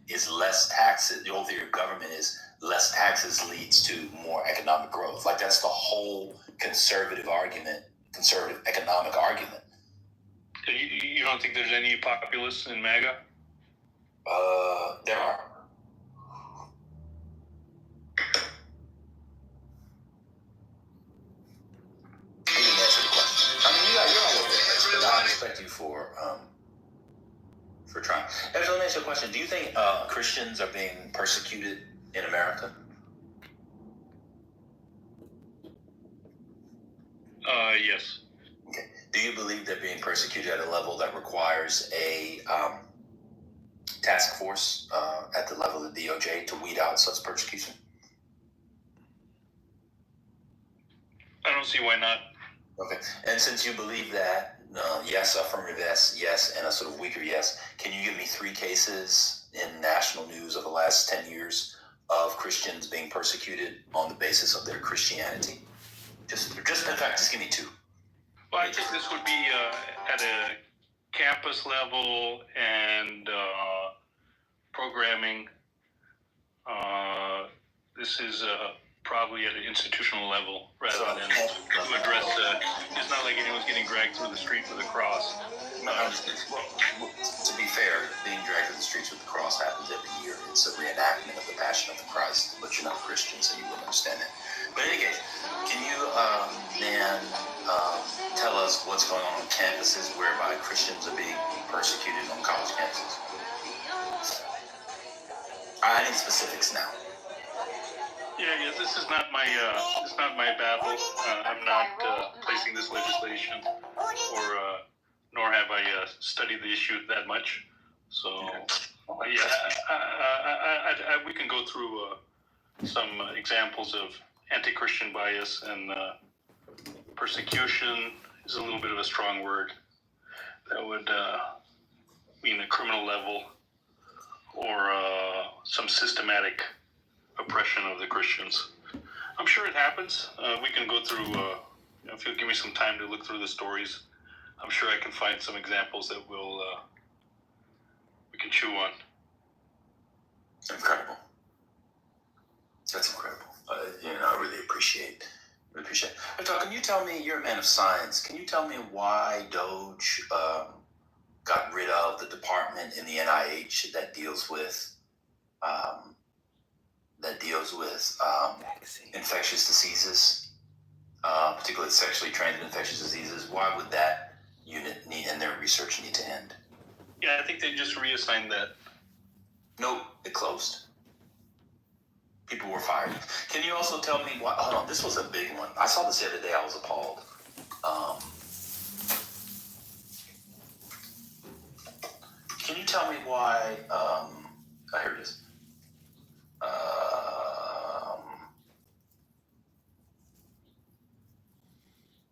is less taxes. The whole theory of government is less taxes leads to more economic growth. Like that's the whole conservative economic argument. You don't think there's any populists in MAGA? There are. You didn't answer the question. I mean, you're all over the place, but I respect you for trying. Let me ask you a question. Do you think Christians are being persecuted in America? Yes. Okay. Do you believe they're being persecuted at a level that requires a task force at the level of the DOJ to weed out such persecution? I don't see why not. Okay. And since you believe that, yes, affirmative yes, and a sort of weaker yes, can you give me 3 cases in national news of the last 10 years of Christians being persecuted on the basis of their Christianity? Just in fact, just give me 2. Well, I think this would be at a campus level and programming. This is probably at an institutional level rather than to address. It's not like anyone's getting dragged through the street with a cross. No, to be fair, being dragged through the streets with the cross happens every year. It's a reenactment of the Passion of the Christ, but you're not a Christian, so you wouldn't understand that. But in any case, can you, tell us what's going on campuses whereby Christians are being persecuted on college campuses? I need specifics now. Yeah. This is not my battle. I'm not placing this legislation, or nor have I studied the issue that much. So, we can go through some examples of anti-Christian bias, and persecution is a little bit of a strong word. That would mean a criminal level or some systematic oppression of the Christians. I'm sure it happens. We can go through, if you'll give me some time to look through the stories, I'm sure I can find some examples that we can chew on. Incredible. That's incredible. I really appreciate. But can you tell me, you're a man of science, can you tell me why Doge got rid of the department in the NIH that deals with infectious diseases, particularly sexually transmitted infectious diseases? Why would that unit and their research need to end? Yeah, I think they just reassigned that. Nope, it closed. People were fired. Can you also tell me why? Hold on, this was a big one. I saw this the other day. I was appalled. Can you tell me why? Here it is.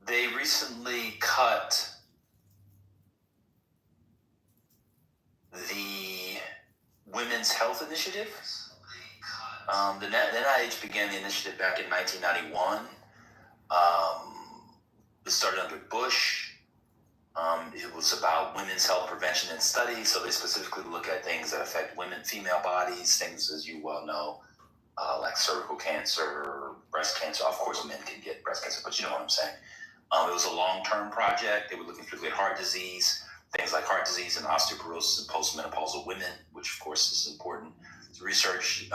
They recently cut the Women's Health Initiative. The NIH began the initiative back in 1991. It started under Bush. It was about women's health prevention and study. So they specifically look at things that affect women, female bodies, things, as you well know, like cervical cancer, breast cancer. Of course, men can get breast cancer, but you know what I'm saying. It was a long-term project. They were looking particularly at heart disease, things like heart disease and osteoporosis in postmenopausal women, which of course is important to research.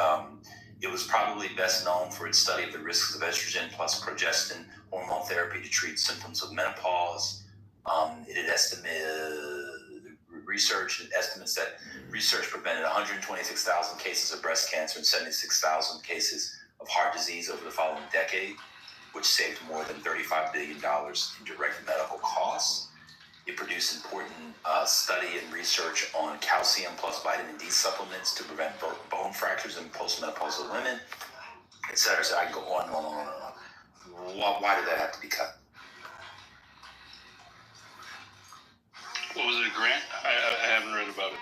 It was probably best known for its study of the risks of estrogen plus progestin hormone therapy to treat symptoms of menopause. It estimates that research prevented 126,000 cases of breast cancer and 76,000 cases of heart disease over the following decade, which saved more than $35 billion in direct medical costs. It produced important study and research on calcium plus vitamin D supplements to prevent bone fractures in postmenopausal women, etc. So I can go on and on and on and on. Why did that have to be cut? What was it, a grant? I haven't read about it.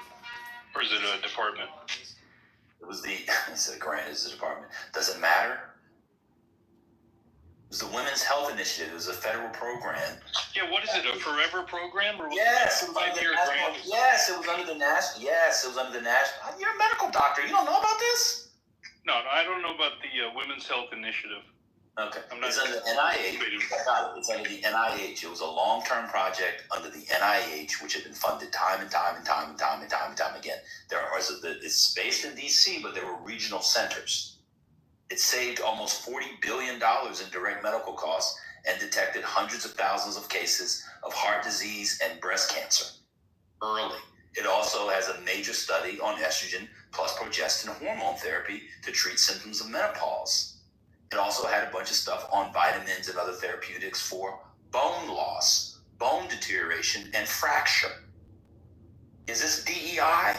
Or is it a department? It's a grant, it's a department. Does it matter? was the Women's Health Initiative. It was a federal program. Yeah, what is it? A forever program, or Yes, it was under the 5-year national. grant? Yes, it was under the national. Yes, it was under the national. You're a medical doctor. You don't know about this? No, I don't know about the Women's Health Initiative. Okay, I'm not it's under the NIH. I got it. It's under the NIH. It was a long-term project under the NIH, which had been funded time and time again. It's based in D.C., but there were regional centers. It saved almost $40 billion in direct medical costs and detected hundreds of thousands of cases of heart disease and breast cancer early. It also has a major study on estrogen plus progestin hormone therapy to treat symptoms of menopause. It also had a bunch of stuff on vitamins and other therapeutics for bone loss, bone deterioration, and fracture. Is this DEI?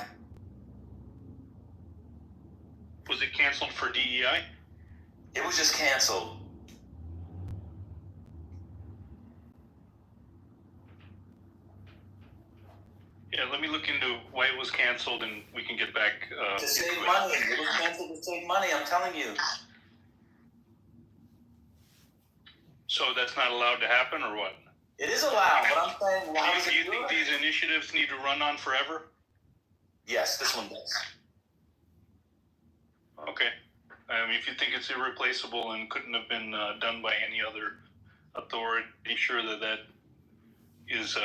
Was it canceled for DEI? It was just canceled. Yeah, let me look into why it was canceled, and we can get back to save money. It was canceled to save money, I'm telling you. So that's not allowed to happen, or what? It is allowed, but I'm saying, why was it Do you think these initiatives need to run on forever? Yes, this one does. Okay. If you think it's irreplaceable and couldn't have been done by any other authority, be sure that that is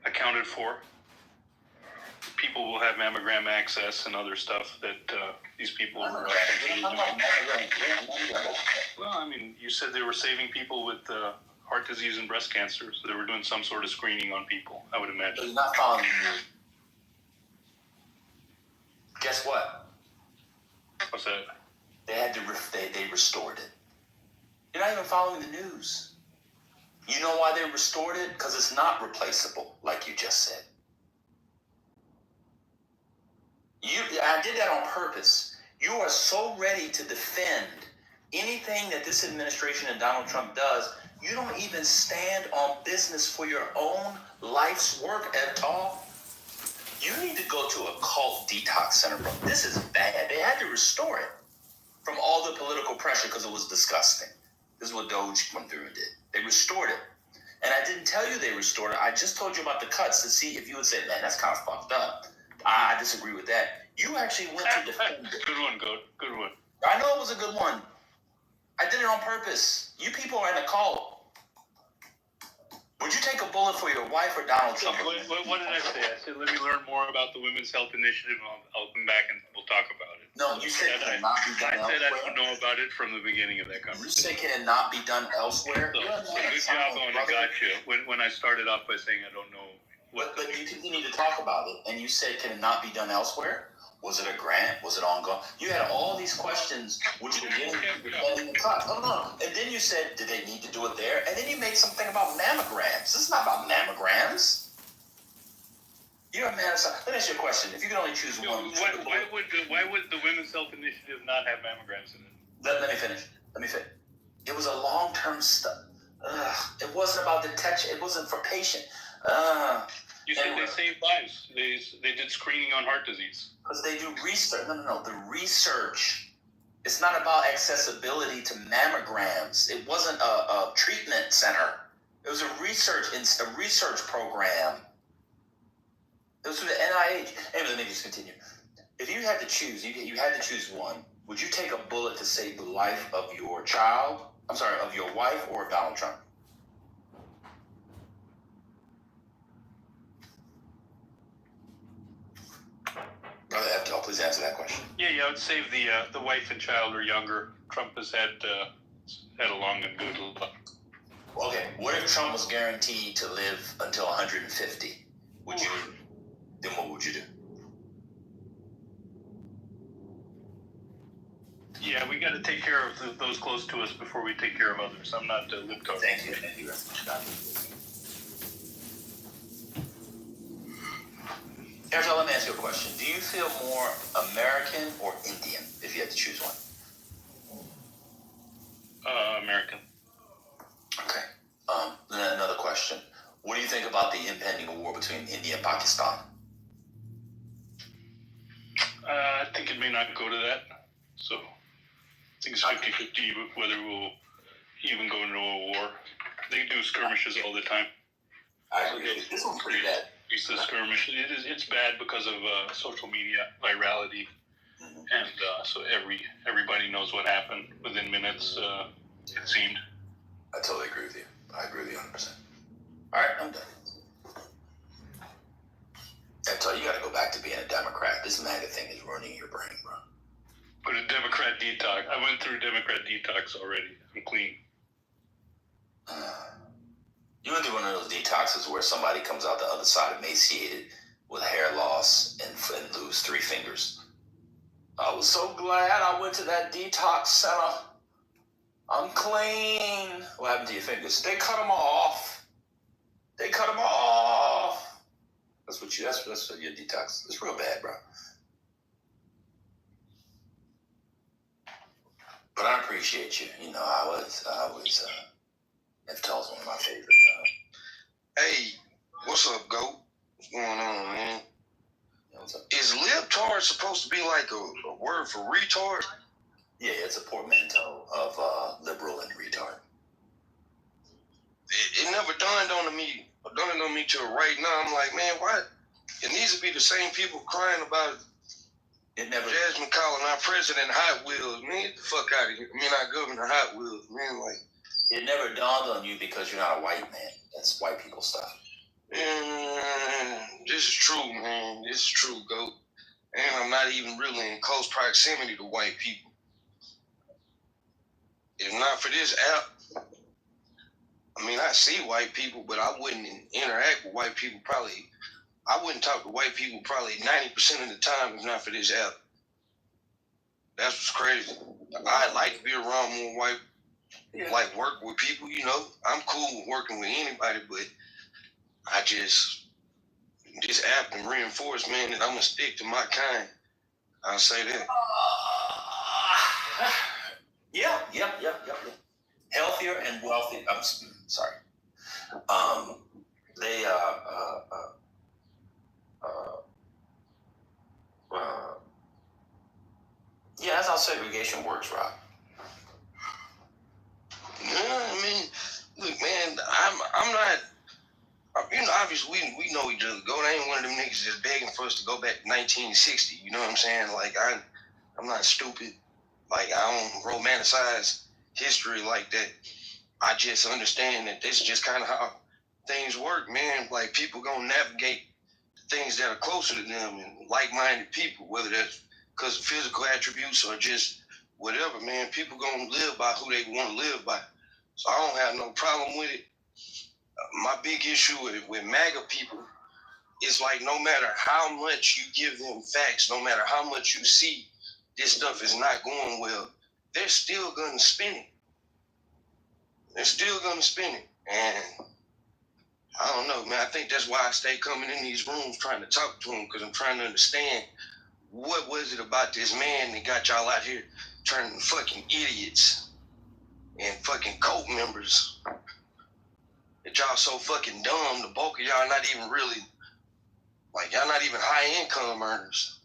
accounted for. People will have mammogram access and other stuff that these people were. Well, I mean, you said they were saving people with heart disease and breast cancer, so they were doing some sort of screening on people, I would imagine. You're not following me. Guess what? What's that? They had to they restored it. You're not even following the news. You know why they restored it? Because it's not replaceable, like you just said. I did that on purpose. You are so ready to defend anything that this administration and Donald Trump does. You don't even stand on business for your own life's work at all. You need to go to a cult detox center, bro. This is bad. They had to restore it from all the political pressure because it was disgusting. This is what Doge went through and did. They restored it. And I didn't tell you they restored it. I just told you about the cuts to see if you would say, man, that's kind of fucked up. I disagree with that. You actually went to defend it. Good one, Goat. Good one. I know it was a good one. I did it on purpose. You people are in a cult. Would you take a bullet for your wife or Donald Trump? What did I say? I said, let me learn more about the Women's Health Initiative, and I'll come back and we'll talk about it. No, you said I said I don't know about it from the beginning of that conversation. You said can it not be done elsewhere? So good job on I got you. When I started off by saying I don't know what. But you continue to talk about it, and you said can it not be done elsewhere? Was it a grant? Was it ongoing? You had all these questions, which you didn't defending the cut. No. And then you said, did they need to do it there? And then you made something about mammograms. This is not about mammograms. You're a man of science. Let me ask you a question. If you could only choose one. Why would the Women's Health Initiative not have mammograms in it? Let me finish. It was a long-term stuff. It wasn't about detection. It wasn't for patient. You said they saved lives. They did screening on heart disease. Because they do research. No. The research. It's not about accessibility to mammograms. It wasn't a treatment center. It was a research program. It was through the NIH. Anyway, let me just continue. If you had to choose, you had to choose one. Would you take a bullet to save the life of your child? I'm sorry, of your wife or Donald Trump? Please answer that question. Yeah, I would save the wife and child are younger. Trump has had a long and good life. Okay, what if Trump was guaranteed to live until 150? Then what would you do? Yeah, we got to take care of those close to us before we take care of others. I'm not libtard. Thank you very much. Angela, let me ask you a question. Do you feel more American or Indian if you had to choose one? American. Okay. Then another question. What do you think about the impending war between India and Pakistan? I think it may not go to that. So think it's 50-50 whether we'll even go into a war. They do skirmishes all the time. I agree. This one's pretty bad. It's a skirmish. It's bad because of social media virality, and so everybody knows what happened within minutes. It seemed. I totally agree with you. I agree with you 100%. All right, I'm done. I tell you, you got to go back to being a Democrat. This MAGA thing is ruining your brain, bro. But a Democrat detox. I went through Democrat detox already. I'm clean. You went through one of those detoxes where somebody comes out the other side emaciated with hair loss and lose 3 fingers. I was so glad I went to that detox center. I'm clean. What happened to your fingers? They cut them off. That's what your detox. It's real bad, bro. But I appreciate you. You know, I was F-Tall's one of my favorite. Hey, what's up, GOAT? What's going on, man? Yeah, what's up? Is libtard supposed to be like a word for retard? Yeah, it's a portmanteau of liberal and retard. It never dawned on me till right now. I'm like, man, why? It needs to be the same people crying about Jasmine calling our president Hot Wheels. Man, get the fuck out of here. I mean, our governor Hot Wheels, man. Like, it never dawned on you because you're not a white man. That's white people stuff. This is true, man. This is true, GOAT. And I'm not even really in close proximity to white people. If not for this app, I mean, I see white people, but I wouldn't interact with white people I wouldn't talk to white people probably 90% of the time if not for this app. That's what's crazy. I'd like to be around more white, like work with people, you know. I'm cool with working with anybody, but this app can reinforce, man, that I'm going to stick to my kind. I'll say that. Yeah. Healthier and wealthy. I'm sorry. Yeah, that's how segregation works, Rob. Yeah, I mean, look, man, I'm not. You know, obviously we know each other. Goat ain't one of them niggas just begging for us to go back to 1960. You know what I'm saying? Like I'm not stupid. Like I don't romanticize history like that. I just understand that this is just kind of how things work, man. Like people gonna navigate things that are closer to them and like-minded people, whether that's because of physical attributes or just whatever, man. People gonna live by who they want to live by. So I don't have no problem with it. My big issue with MAGA people is like no matter how much you give them facts, no matter how much you see this stuff is not going well, they're still going to spin it. And I don't know, man. I think that's why I stay coming in these rooms trying to talk to them, because I'm trying to understand what was it about this man that got y'all out here turning fucking idiots and fucking cult members. That y'all so fucking dumb, the bulk of y'all not even really, like, y'all not even high income earners.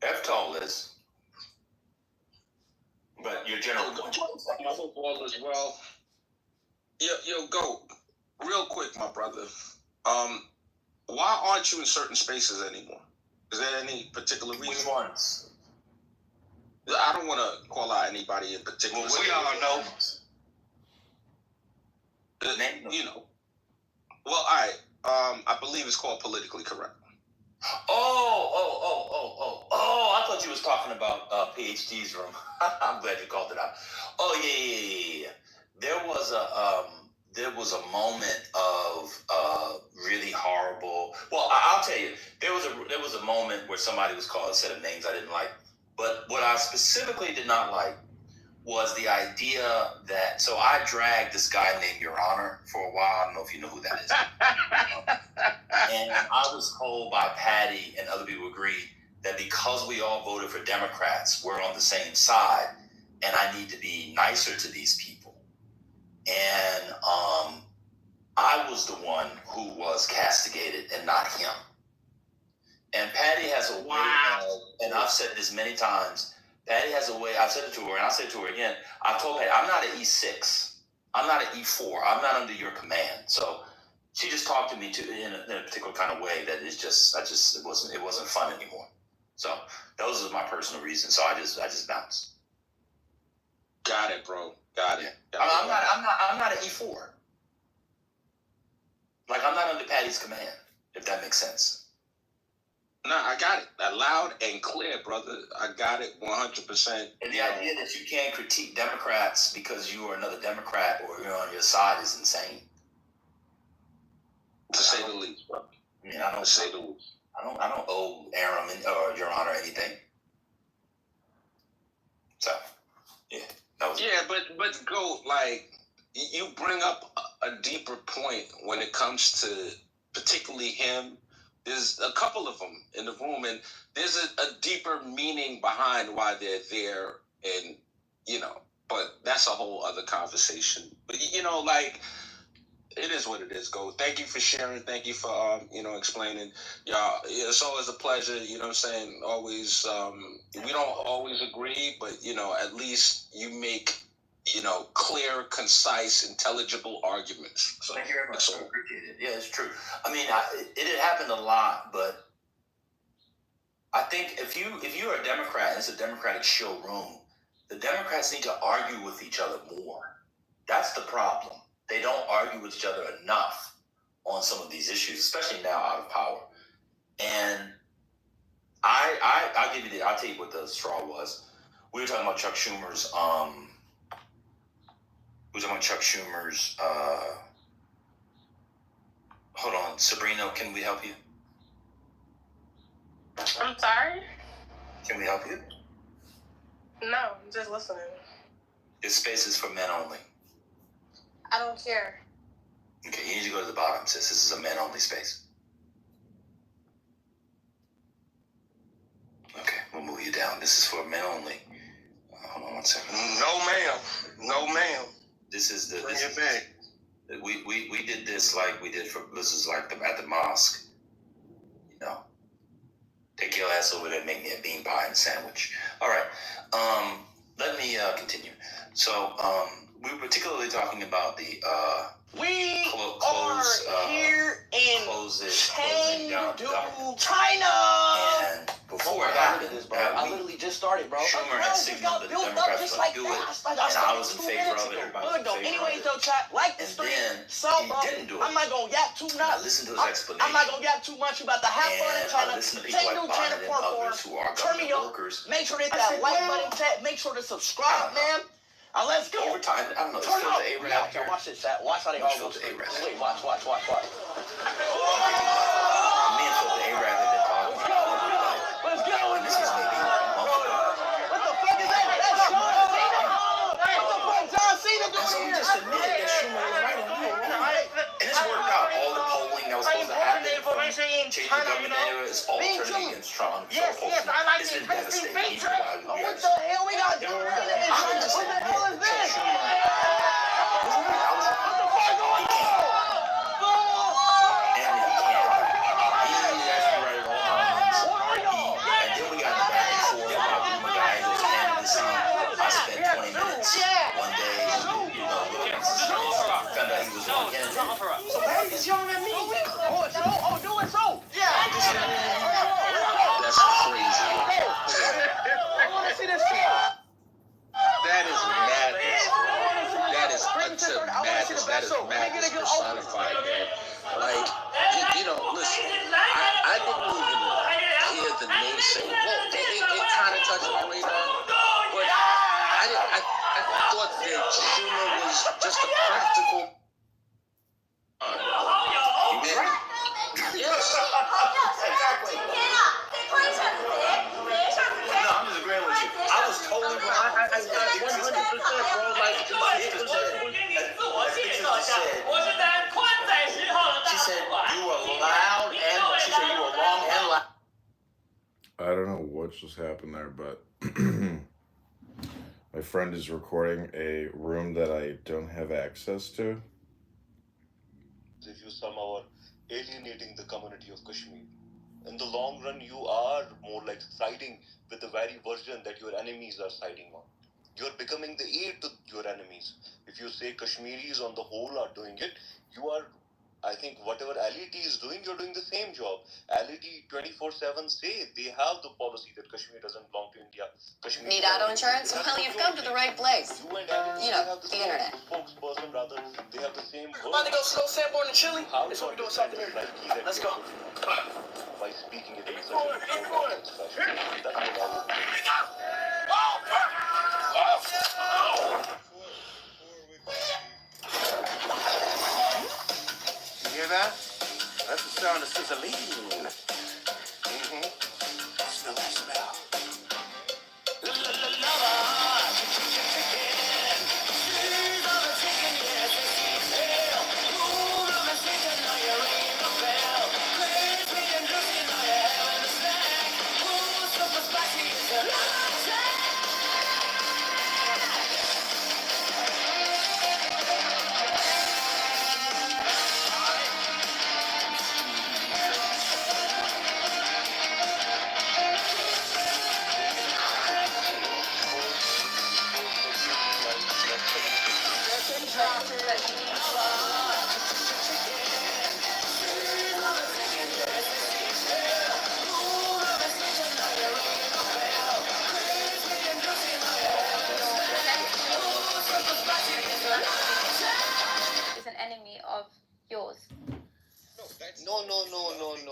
F-Tall is. But your general point. I hope all is well. Yo, go. Real quick, my brother. Why aren't you in certain spaces anymore? Is there any particular reason? Which ones? I don't want to call out anybody in particular. Well, we all know. You know. Well, all right. I believe it's called Politically Correct. Oh, I thought you was talking about PhD's room. I'm glad you called it out. Oh, yeah. There was a moment of really horrible. Well, I'll tell you, there was a moment where somebody was called a set of names I didn't like. But what I specifically did not like was the idea that, so I dragged this guy named Your Honor for a while. I don't know if you know who that is. And I was told by Patty and other people agreed that because we all voted for Democrats, we're on the same side, and I need to be nicer to these people. And I was the one who was castigated and not him. And Patty has a way of, and I've said this many times, Patty has a way. I said it to her, and I'll say it to her again. I've told Patty, I'm not an E6. I'm not an E4. I'm not under your command. So she just talked to me in a particular kind of way that is just, it wasn't fun anymore. So those are my personal reasons. So I just bounced. Got it, bro. Got it. I'm not an E4. Like, I'm not under Patty's command, if that makes sense. No, I got it. Loud and clear, brother. I got it 100%. And the idea that you can't critique Democrats because you are another Democrat or you're on your side is insane. To say the least, bro. I mean, I don't owe Aram or Your Honor anything. So, yeah. But go, like, you bring up a deeper point when it comes to particularly him. There's a couple of them in the room, and there's a deeper meaning behind why they're there, and, but that's a whole other conversation. But, like, it is what it is, Go. Thank you for sharing. Thank you for, explaining. Y'all, it's always a pleasure, you know what I'm saying? Always, we don't always agree, but, at least you make, clear, concise, intelligible arguments. So, thank you very much. I appreciate it. Yeah, it's true. I mean, it had happened a lot, but I think if you're a Democrat and it's a Democratic showroom, the Democrats need to argue with each other more. That's the problem. They don't argue with each other enough on some of these issues, especially now out of power. And I'll tell you what the straw was. We were talking about Chuck Schumer's hold on, Sabrina, can we help you? I'm sorry? Can we help you? No, I'm just listening. This space is for men only. I don't care. Okay, you need to go to the bottom, sis. This is a men only space. Okay, we'll move you down. This is for men only. Hold on one second. No, ma'am. This is the. Bring it back. We did this like we did this is like at the mosque. Take your ass over there and make me a bean pie and a sandwich. All right. Let me continue. So we were particularly talking about the we are here in Chengdu, China. And before it happened, I literally just started, bro. Schumer had signaled that the Democrats would do it, and I was in favor of it. Everybody was in favor Anyways, of though, chat, like the stream. So, didn't do it. I'm not gonna yap too much. I listened to his explanation. I'm not gonna yap too much about the have fun in China. I listened to people like Biden and others who are government workers. Make sure to hit that like button, chat. Make sure to subscribe, man. Let's go. Over time, I don't know. Turn it's it the up. A-Rap here. Watch this, chat. Watch how they all go. Wait, watch. Me and Phil the A-Rap have been talking. Let's go. And this is maybe a month ago. What the fuck is that? That's John Cena. What the fuck John Cena doing So we here? just admitted that Schumer was right and we were wrong. And it's worked out. All the polling that was supposed to happen from changing the government anyway is all turning against Trump. Yes, I like it's the been devastating. feature. What the hell we got going on in China? What the hell is this? I spent 20 minutes one day, looking at some found out he was one candidate. So why is y'all at me? Oh, do it so. Yeah. That's crazy. I want to see this shit. That is madness. That is utter madness. That is madness personified, man. Like, listen, I didn't even hear the naysay. Well, it kind of touched my radar, but I thought that Schumer was just a practical. Yes. Exactly. No, I'm just agreeing with you. I was totally wrong. I 100%, bro. Like, she said you were loud and she said you were wrong and loud. I don't know what just happened there, but my friend is recording a room that I don't have access to. If you somehow are alienating the community of Kashmir, in the long run, you are more like siding with the very version that your enemies are siding on. You're becoming the aid to your enemies. If you say Kashmiris on the whole are doing it, you are, I think, whatever LET is doing, you're doing the same job. LET 24/7 say they have the policy that Kashmir doesn't belong to India. Kashmir Need auto insurance? Well, you've come to the right place. You and LET, You know, have the the same internet. spokesperson, rather, they have the same About to go slow sample in the chili? How That's to what we doing understand South the America. psyche that Let's you're go. putting on by speaking it in such a fashion. That's what I would think. You hear that? That's the sound of sizzling. Smell that smell. Is an enemy of yours. No, that's No. Nobody.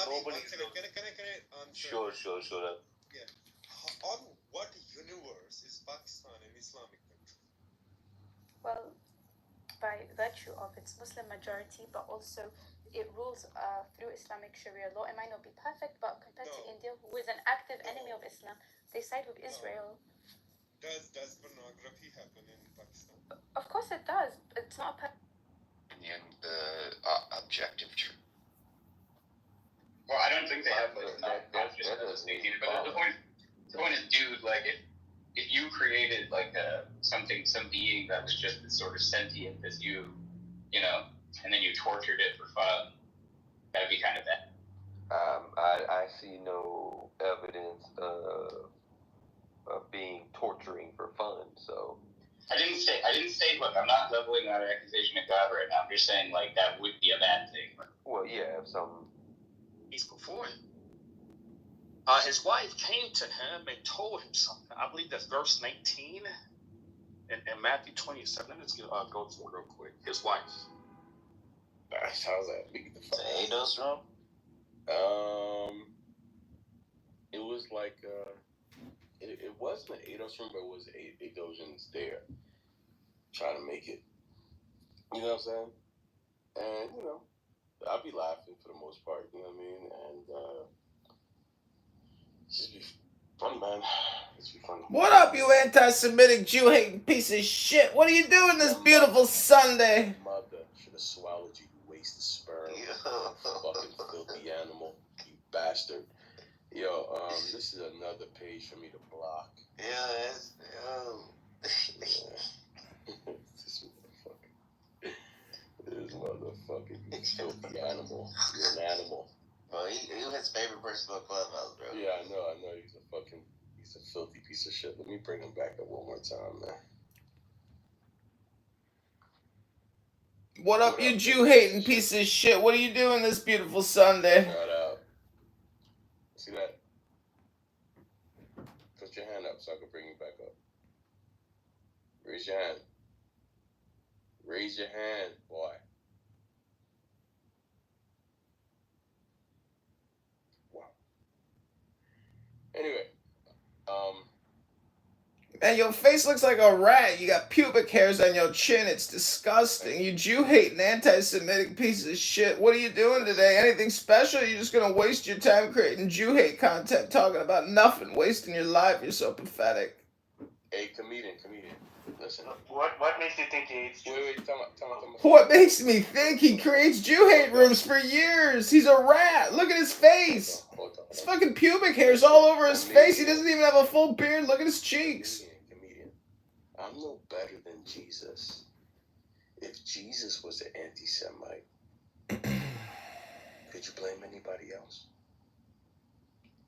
Nobody's Can I answer? Sure. Yeah. On what universe is Pakistan an Islamic country? Well, by virtue of its Muslim majority, but also it rules through Islamic Sharia law. It might not be perfect, but compared to No. India, who is an active enemy of Islam, they side with Israel. Does pornography happen in Pakistan? Of course it does. It's not a The objective truth. Well, I don't think they have like not just as state either. But the point is, dude, like if you created like some being that was just as sort of sentient as you know, and then you tortured it for fun, that'd be kind of bad. I see no evidence of being torturing for fun. So I didn't say. Look, I'm not leveling that accusation at God right now. I'm just saying like that would be a bad thing. well, yeah, if some. He's before him. His wife came to him and told him something. I believe that's verse 19 in Matthew 27. Let's go to it real quick. His wife. How's that? We get the fuck. Ados room? It was like it wasn't an Ados room, but it was Adosians there trying to make it. You know what I'm saying? And I'll be laughing for the most part. You know what I mean? And it's just be funny, man. It's be funny. What up, you anti-Semitic Jew-hating piece of shit? What are you doing this beautiful Sunday? Mother should have swallowed you, you wasted sperm. Fucking filthy animal, you bastard. Yo, this is another page for me to block. Yes. This motherfucker, you filthy animal. You're an animal. Well, he was his favorite person on Clubhouse, bro. Yeah, I know. He's a filthy piece of shit. Let me bring him back up one more time, man. What up, you Jew-hating piece of shit? What are you doing this beautiful Sunday? Shout out. See that? Put your hand up so I can bring you back up. Raise your hand. Raise your hand, boy. Wow. Anyway, Man, your face looks like a rat. You got pubic hairs on your chin. It's disgusting. You Jew-hating, anti-Semitic piece of shit. What are you doing today? Anything special? You're just gonna waste your time creating Jew-hate content, talking about nothing, wasting your life. You're so pathetic. hey, comedian. Listen. What makes you think he hates Jews? Wait, tell me. What makes me think he creates Jew-hate rooms for years? He's a rat. Look at his face. Hold on. His fucking pubic hair's all over his face. He doesn't even have a full beard. Look at his cheeks. Comedian. I'm no better than Jesus. If Jesus was an anti-Semite, could you blame anybody else?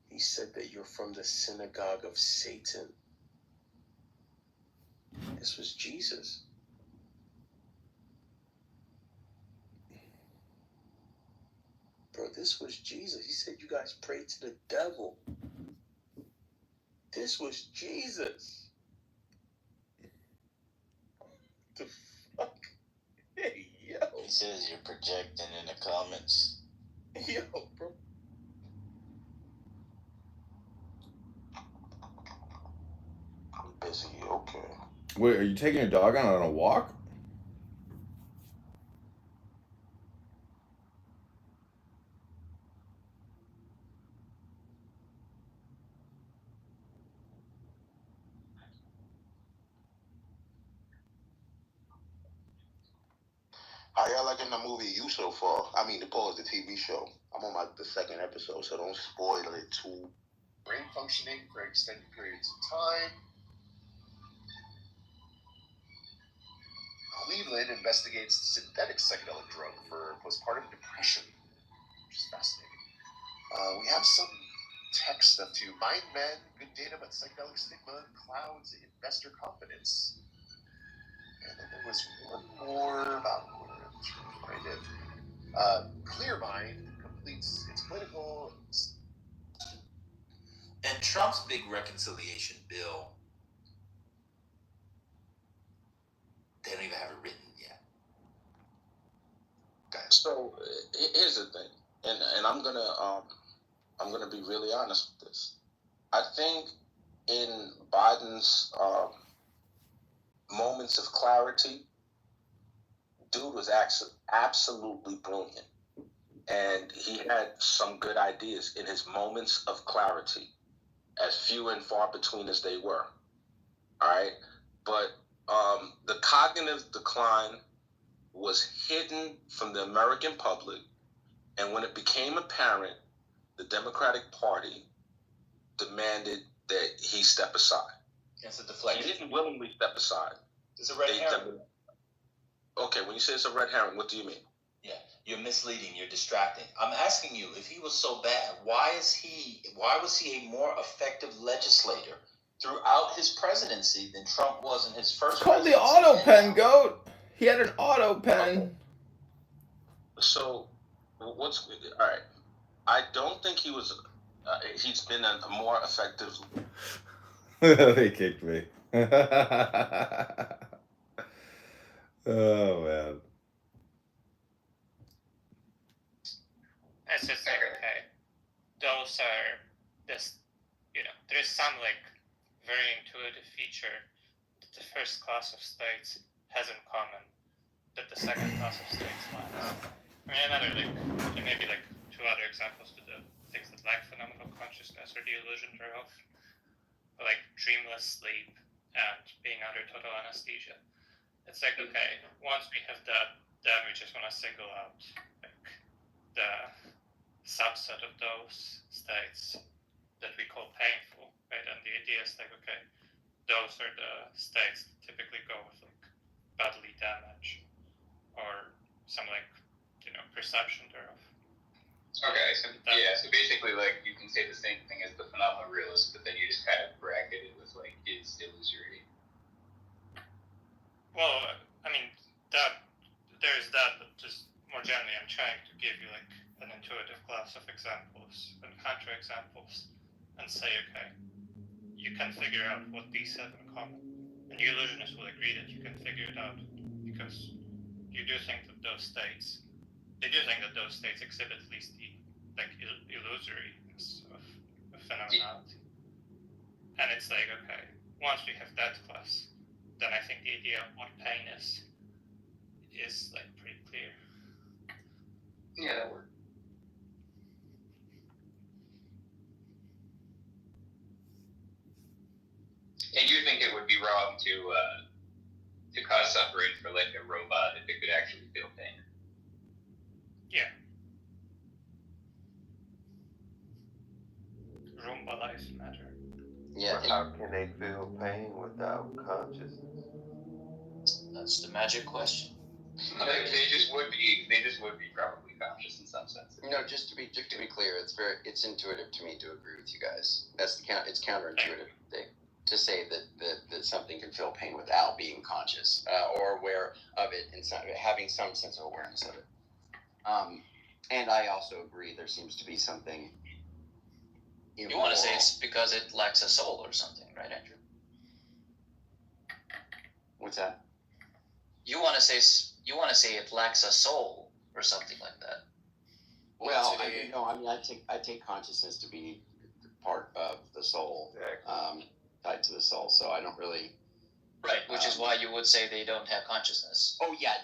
He said that you're from the synagogue of Satan. This was Jesus. Bro, this was Jesus. He said you guys pray to the devil. This was Jesus. The fuck? Hey, yo. He says you're projecting in the comments. Yo, bro. Busy, okay. Wait, are you taking your dog on a walk? How y'all liking the movie You so far? I mean, the TV show. I'm on the second episode, so don't spoil it too. Brain functioning for extended periods of time. Cleveland investigates synthetic psychedelic drug for postpartum depression, which is fascinating. We have some text stuff too. Mind Men, good data about psychedelic stigma, clouds, investor confidence. And then there was one more about Clear Mind completes its political. And Trump's big reconciliation bill, they don't even have it written yet. So here's the thing, and I'm gonna be really honest with this. I think in Biden's moments of clarity, dude was actually absolutely brilliant, and he had some good ideas in his moments of clarity, as few and far between as they were. All right, but the cognitive decline was hidden from the American public, and when it became apparent, the Democratic Party demanded that he step aside. It's a deflection. He didn't willingly step aside. It's a red herring. Okay, when you say it's a red herring, what do you mean? Yeah, you're misleading. You're distracting. I'm asking you, if he was so bad, why was he a more effective legislator throughout his presidency than Trump was in his first? It's called the auto pen, goat. He had an auto pen. So, all right? I don't think he was. He's been a more effective. They kicked me. Oh man. It's just like, okay, those are this, there's some like very intuitive feature that the first class of states has in common that the second class of states lacks. I mean, maybe like two other examples to the things that lack phenomenal consciousness or the illusion thereof, like dreamless sleep and being under total anesthesia. It's like, okay, once we have that, then we just want to single out like the subset of those states that we call painful, right? And the idea is like, okay, those are the states that typically go with like bodily damage or some like, perception thereof. Okay, so basically like you can say the same thing as the phenomenal realist, but then you just kind of bracket it with like his illusory. Well, I mean, there's that, but just more generally, I'm trying to give you like an intuitive class of examples and counterexamples and say, okay, you can figure out what these have in common. And the illusionists will agree that you can figure it out because you do think that those states exhibit at least the like illusoriness of phenomenality. And it's like, okay, once we have that class, then I think the idea of what pain is like pretty clear. Yeah, that works. And you think it would be wrong to cause suffering for like a robot if it could actually feel pain? Yeah. Roomba life matter. Yeah. But how can they feel pain without consciousness? That's the magic question. They just would be probably. conscious in some sense. No, just to be clear, it's intuitive to me to agree with you guys. It's counterintuitive to say that something can feel pain without being conscious or aware of it and having some sense of awareness of it. And I also agree there seems to be something immoral. You want to say it's because it lacks a soul or something, right, Andrew? What's that? You want to say it lacks a soul or something like that. Well, I take consciousness to be part of the soul, tied to the soul. So I don't really. Right, which is why you would say they don't have consciousness. Oh yeah.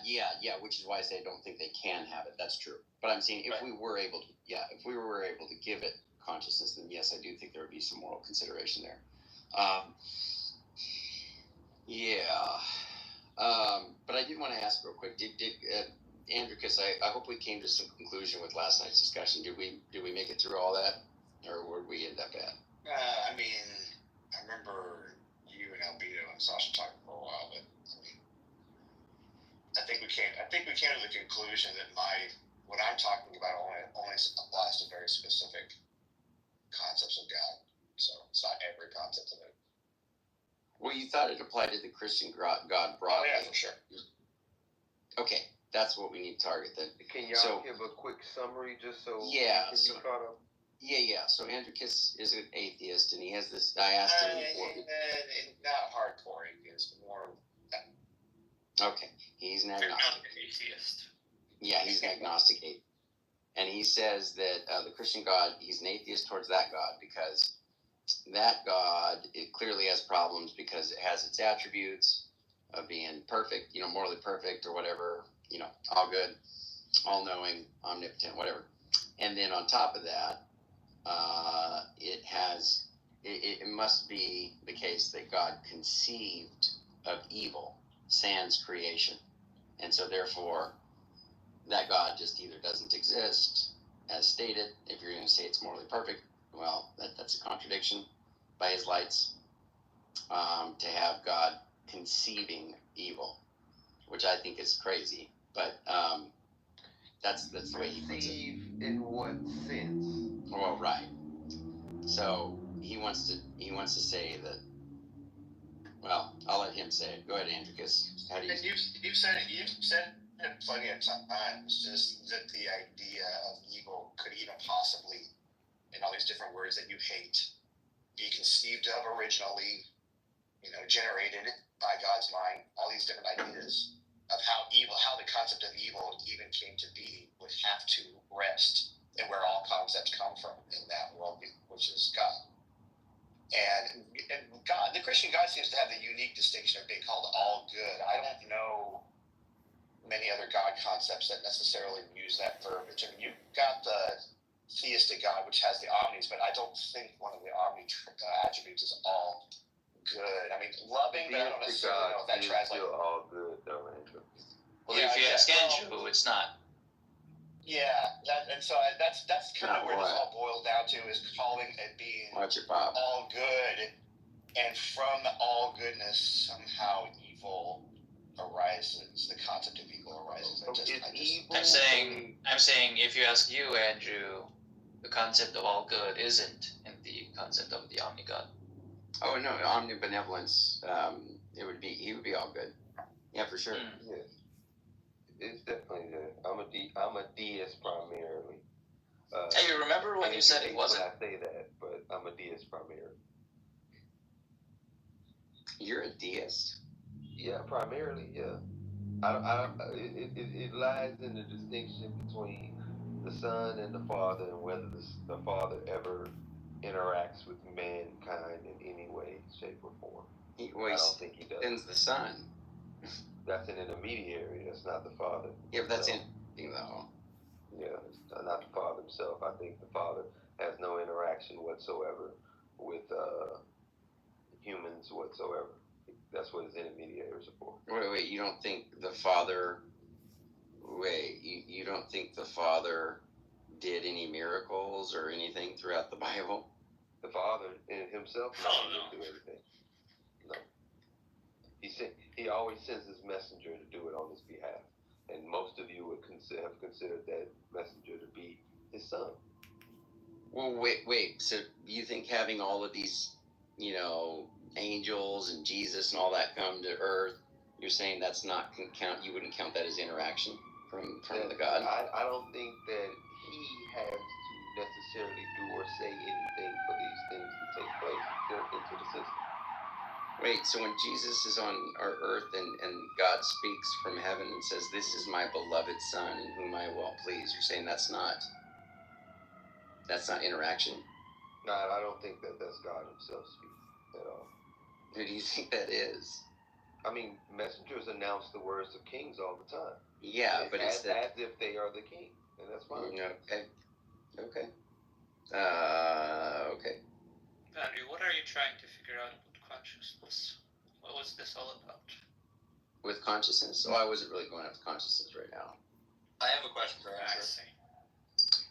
Which is why I say I don't think they can have it. That's true. But I'm saying if we were able to give it consciousness, then yes, I do think there would be some moral consideration there. But I did want to ask real quick. Did Andrew? Because I hope we came to some conclusion with last night's discussion. Did we make it through all that, or where did we end up at? I mean, I remember you and Albedo and Sasha talking for a while, but I mean, I think we came to the conclusion that what I'm talking about only applies to very specific concepts of God. So it's not every concept of it. Well, you thought it applied to the Christian God broadly. Oh yeah, for sure. Okay, that's what we need to target then. Can y'all give a quick summary just so we can be caught up? Yeah. So Andrew Kiss is an atheist, and he has this. I asked him. Not hardcore atheist, more. Okay, he's an agnostic. Atheist. Yeah, he's an agnostic atheist, and he says that the Christian God, he's an atheist towards that God because that God, it clearly has problems because it has its attributes of being perfect, morally perfect or whatever, all good, all knowing, omnipotent, whatever. And then on top of that, it must be the case that God conceived of evil, sans creation. And so therefore, that God just either doesn't exist, as stated. If you're going to say it's morally perfect, well, that's a contradiction by his lights, to have God conceiving evil, which I think is crazy. But that's the way he puts it. Conceive in what sense? Well, right. So he wants to say that. Well, I'll let him say it. Go ahead, Andrew. How do you? And you've said it plenty of times. Just that the idea of evil could even possibly, in all these different words that you hate, be conceived of originally, generated by God's mind. All these different ideas of how the concept of evil even came to be, would have to rest in where all concepts come from in that world, which is God. And God, the Christian God seems to have the unique distinction of being called all good. I don't know many other God concepts that necessarily use that verbiage. I mean, you've got the theistic God, which has the omnis, but I don't think one of the omni attributes is all good. I mean, loving, but I don't necessarily know if that translates. Still all good, though, Andrew. Well, if you ask Andrew, it's not. Yeah, that's kind of where this all boils down to, is calling it being all good, and from all goodness somehow evil arises. The concept of evil arises. I'm saying if you ask you, Andrew, the concept of all good isn't in the concept of the omni-God. Oh no, omnibenevolence. He would be all good. Yeah, for sure. Yes, it's definitely there. I'm a deist primarily. Hey, you remember when you said it wasn't? I say that, but I'm a deist primarily. You're a deist? Yeah, primarily. Yeah. It lies in the distinction between the Son and the Father, and whether the Father ever interacts with mankind in any way, shape, or form. I don't think he does. Sends the Son. That's an intermediary. That's not the Father. Yeah, but that's interesting, though. Yeah, it's not the Father himself. I think the Father has no interaction whatsoever with humans whatsoever. That's what his intermediaries are for. Wait, you don't think the Father... you don't think the Father did any miracles or anything throughout the Bible? The Father in himself doesn't do anything. No. He always sends his messenger to do it on his behalf. And most of you would have considered that messenger to be his son. Well, wait. So you think having all of these, angels and Jesus and all that come to Earth, you're saying that's not count? You wouldn't count that as interaction from the God? I don't think that he has to necessarily do or say anything for these things to take place built into the system. Wait, so when Jesus is on our earth and God speaks from heaven and says, "This is my beloved son in whom I well please," you're saying that's not interaction? No, I don't think that that's God himself speaking at all. Who do you think that is? I mean, messengers announce the words of kings all the time. Yeah, but as if they are the king, and that's fine. Okay. Okay. Andrew, what are you trying to figure out with consciousness? What was this all about? With consciousness? Oh, I wasn't really going after consciousness right now. I have a question for Andrew.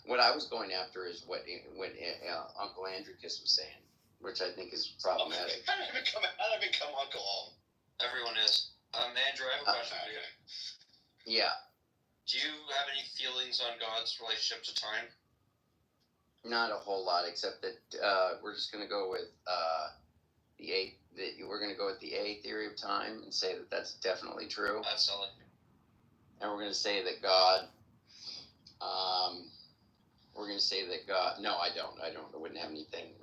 What I was going after is what Uncle Andrewkis was saying, which I think is problematic. How did I become Uncle? Everyone is. Andrew, I have a question for you. Yeah. Do you have any feelings on God's relationship to time? Not a whole lot, except that we're just going to go with we're going to go with the A theory of time and say that that's definitely true. That's solid. And we're going to say that God. No, I don't. I wouldn't have anything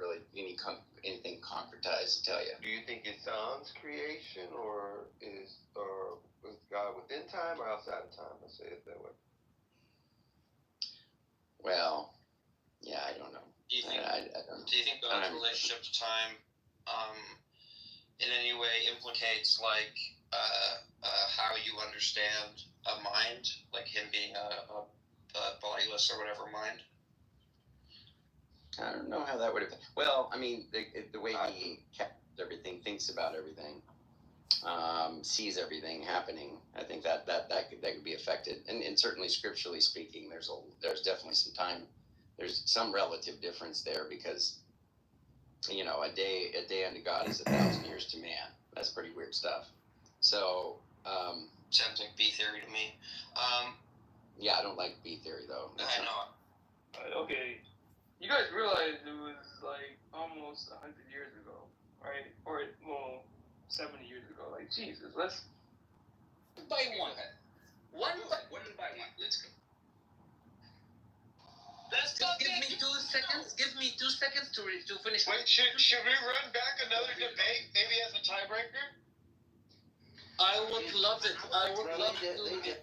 anything concretized to tell you. Do you think it's Son's creation, or is God within time or outside of time? Let's say it that way. Well, yeah, I don't know. Do you think I God's relationship to time in any way implicates how you understand a mind, like him being a bodiless or whatever mind? I don't know how that would have. Well, I mean, the way he captures everything, thinks about everything, sees everything happening. I think that could be affected, and certainly scripturally speaking, there's definitely some time. There's some relative difference there because, a day unto God is 1,000 years to man. That's pretty weird stuff. So. Sounds like B theory to me. Yeah, I don't like B theory though. I know. Okay. You guys realize it was like almost 100 years ago, right? Or 70 years ago. Like, Jesus, let's. By one. One by one. Let's go. Give me 2 seconds. Give me 2 seconds to finish. Wait, should we run back another debate, maybe as a tiebreaker? I would love it. I would love to.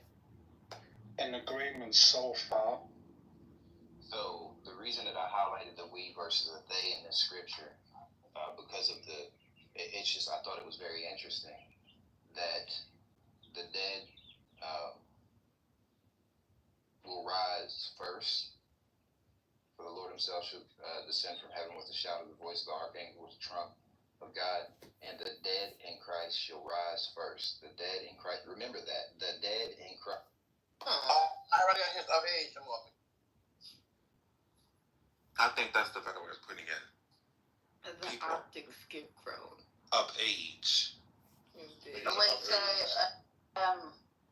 An agreement so far. So the reason that I highlighted the we versus the they in the scripture, because of it's just, I thought it was very interesting that the dead will rise first. For the Lord himself shall descend from heaven with the shout of the voice of the archangel with the trump of God, and the dead in Christ shall rise first. The dead in Christ, remember that. The dead in Christ. I already got his of age. I'm walking. I think that's the better way of putting it. The optic scarecrow. Of age. Wait, so,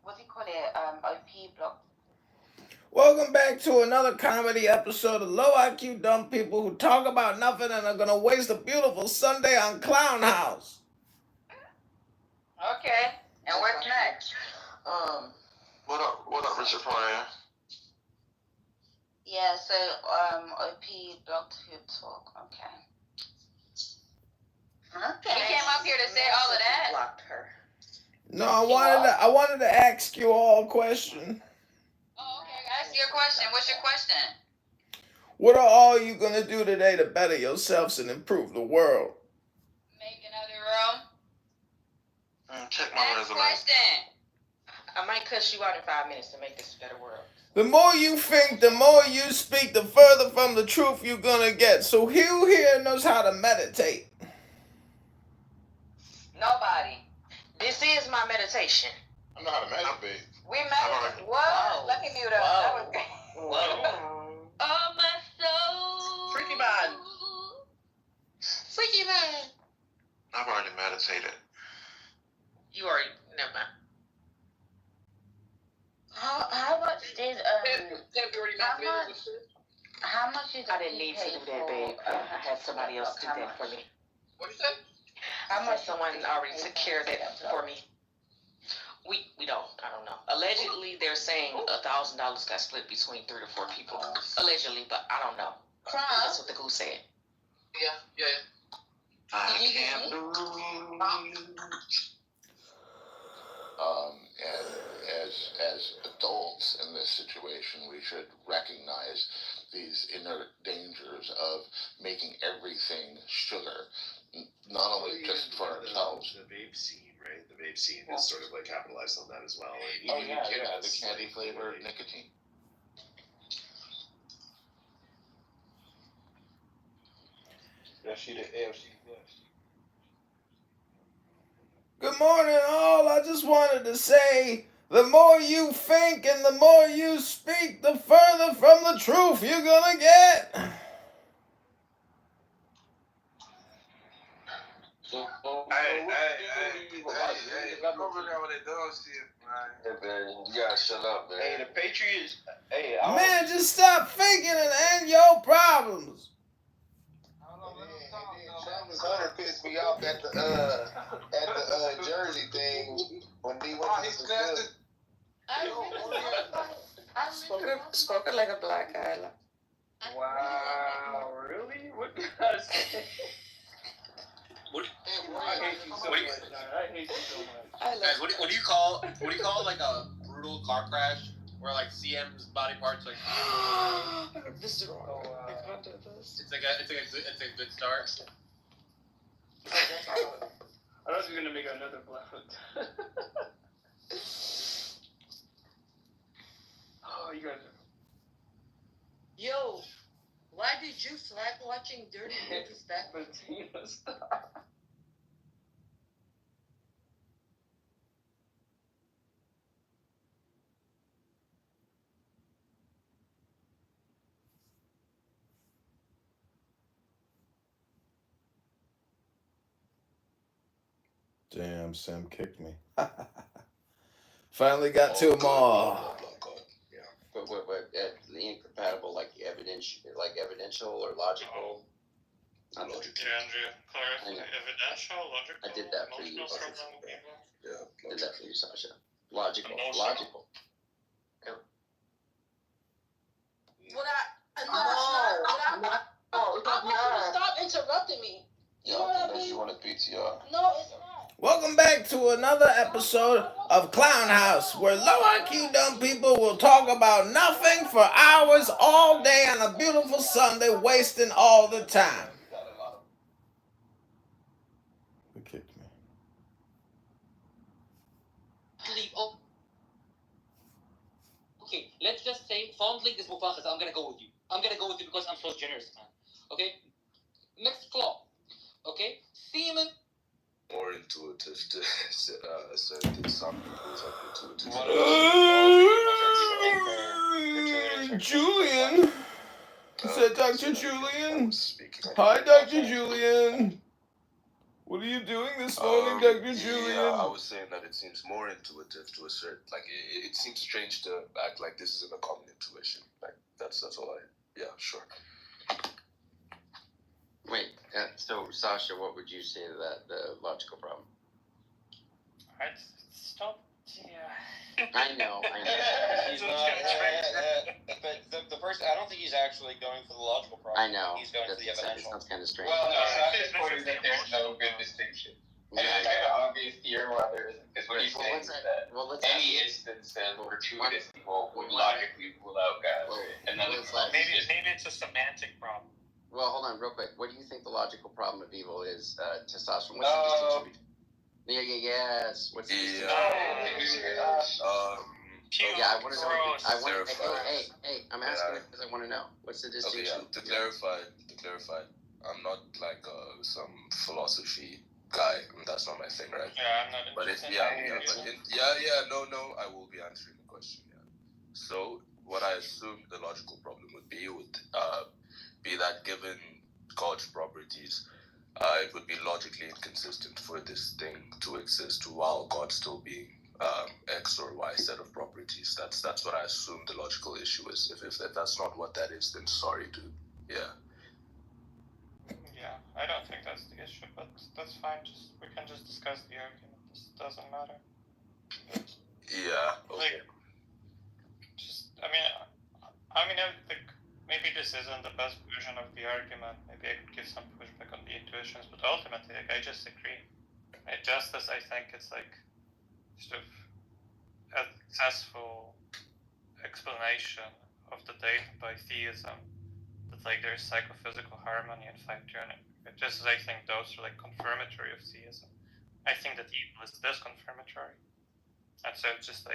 what do you call it? OP block. Welcome back to another comedy episode of Low IQ Dumb People who talk about nothing and are gonna waste a beautiful Sunday on Clown House. Okay, and what's next? What up, Richard Pryor? Yeah, so OP blocked your talk. Okay. You came up here to say all of that. Blocked her. No, I wanted to ask you all a question. Oh, okay. Ask your question. What's your question? What are all you gonna do today to better yourselves and improve the world? Make another room. Check my resume. Question. I might cuss you out in 5 minutes to make this a better world. The more you think, the more you speak, the further from the truth you're gonna get. So who here knows how to meditate? Nobody. This is my meditation. I know how to meditate. We meditate. What? Let me mute up. That was good. Oh, my soul. Freaky man. Freaky man. I've already meditated. You already. Never mind. How much is I didn't need to do that, babe. I had somebody else do that for me. What you say? How much someone already took care of that for me? We don't. I don't know. Allegedly, they're saying $1,000 got split between 3 to 4 people. Allegedly, but I don't know. That's what the goose said. Yeah. I can't believe. And as adults in this situation, we should recognize these inner dangers of making everything sugar, not only just for ourselves. The vape scene, right? The vape scene is sort of like capitalized on that as well. And Oh even yeah, the kids, candy flavored nicotine. Good morning, all. I just wanted to say, the more you think and the more you speak, the further from the truth you're gonna get. You gotta shut up, man. Hey, the Patriots. Hey, Man, just stop thinking and end your problems. Travis Hunter pissed me off at the jersey thing when he went to the field. Spoken like a black guy. Wow, really? What did I say? I hate you so much. I hate you so much. Guys, what do you call like a brutal car crash where like CM's body parts like? This is wrong. It's a good start. I was gonna make another blood. Oh, you guys are. Yo, why did you slack watching dirty movies back? Bettina, stop. Damn, Sam kicked me. Finally got to them all. But incompatible, like evidential or logical. Andrea, clarify evidential, logical. I did that for you. Yeah. Did that for you, Sasha. Logical. Stop interrupting me. You know what I mean? You want a PTR? No, it's not. Welcome back to another episode of Clown House, where low IQ dumb people will talk about nothing for hours all day on a beautiful Sunday, wasting all the time. Who kicked me? Okay, let's just say fondling is mufakhaz. I'm gonna go with you. Because I'm so generous, man. Okay? Next flaw. Okay? Semen. More intuitive to certain some people's intuitive. Julian? Is that Dr. Julian? Hi, Dr. Julian. What are you doing this morning, Dr. Julian? I was saying that it seems more intuitive to assert, like, it seems strange to act like this isn't a common intuition. Like, that's all sure. Wait, so Sasha, what would you say to that, the logical problem? Alright, stop. Yeah. I know. He's not. But the person, I don't think he's actually going for the logical problem. I know. He's going for the evidential. Sounds kind of strange. Well, no, Sasha's point is that there's no good distinction. And it's kind of obvious here why there isn't. Because what he's saying is that any instance of gratuitous evil would logically rule out God. And then maybe it's a semantic problem. Well, hold on real quick. What do you think the logical problem of evil is, testosterone? What's the distinction between... Yes. What's the distinction? I want to know. Hey, I'm asking because I want to know. What's the distinction? To clarify, I'm not like some philosophy guy. That's not my thing, right? Yeah, I'm not. But I will be answering the question. Yeah. So what I assumed the logical problem would be that given God's properties, it would be logically inconsistent for this thing to exist while God still being X or Y set of properties. That's what I assume the logical issue is. If that's not what that is, then sorry, dude. Yeah. Yeah, I don't think that's the issue, but that's fine. We can just discuss the argument. This doesn't matter. Yeah. Okay. I think maybe this isn't the best version of the argument. Maybe I could give some pushback on the intuitions, but ultimately, I just agree. Justice, I think it's sort of a successful explanation of the data by theism. That there's psychophysical harmony and fine-tuning. Just as I think those are confirmatory of theism. I think that evil is disconfirmatory. And so just